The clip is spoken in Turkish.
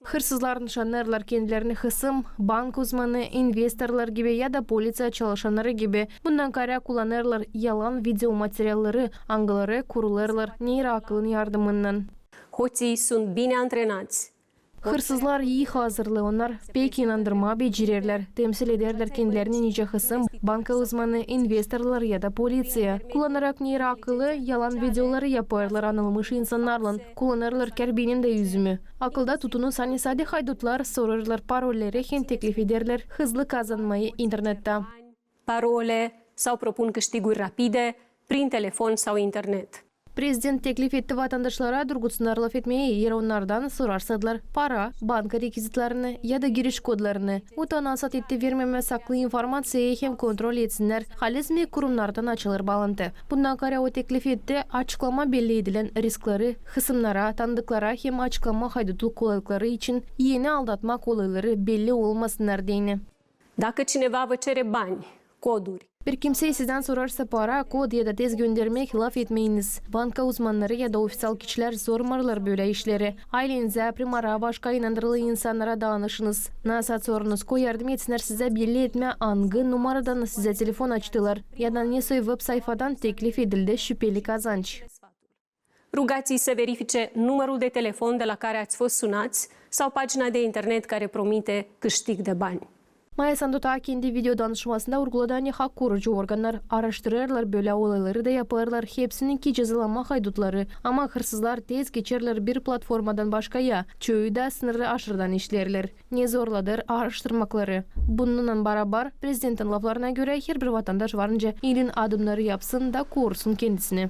Hırsızlar nişanlarlar kendilerini hısım, bank uzmanı, investorlar gibi ya da politsiya çalışanları gibi bundan kara kullanırlar yalan video materyalları, angıları kurularlar neyre akılın yardımından. Hoții sunt bine antrenați. Hırsızlar iyi hazırlı onlar pek inandırma becerirler. Temsil ederler kendilerini nice hısım, banka uzmanı, investorlar ya da politsiya. Kullanarak neyre akıllı yalan videoları yaparlar anılmış insanlarla. Kullanırlar kerbinin de yüzümü. Akılda tutunu sani haydutlar sorarlar parolleri hem teklif ederler hızlı kazanmayı internette. Parole sau propun câștiguri rapide prin telefon sau internet. Prezident teklif etti vatandaşlara durgutsunlar laf etmeyi yer onlardan sorarsadılar para, banka rekizitlerini ya da giriş kodlarını. Utanasat etti vermeme saklı informasyayı hem kontrol etsinler. Halizmi kurumlardan açılır bağlantı. Bundan kara o teklif etti açıklama belli edilen riskleri, kısımlara, tanıdıklara hem açıklama haydutluk kolaylıkları için yeni aldatma kolayları belli olmasınlar deyini. Dacă cineva vă cere bani, coduri, Bir kimse sizden sorarsa para, kod ya da tez göndermek laf etmeyiniz. Banka uzmanları ya da ofisal kişiler sormarlar böyle işleri. Ailenize, primara, başka inandırılı insanlara danışınız. Nasat sorunuz ko yardım etsinler size belli etme angı numaradan size telefon açtılar. Ya da nesoy web sayfadan teklif edildi şüpheli kazanç. rugați-i să verifice numărul de telefon de la care ați fost sunați sau pagina de internet care promite câștig de bani. Maya Sanduta kendi video danışmasında vurguladan hak korucu organlar araştırırlar böyle olayları da yaparlar. Hepsininki cezalama haydutları. Ama hırsızlar tez geçerler bir platformadan başkaya. Çoğu da sınırı aşırıdan işlerler. Ne zorladır araştırmakları. Bununla beraber prezidentin laflarına göre her bir vatandaş varınca ilin adımları yapsın da korusun kendisini.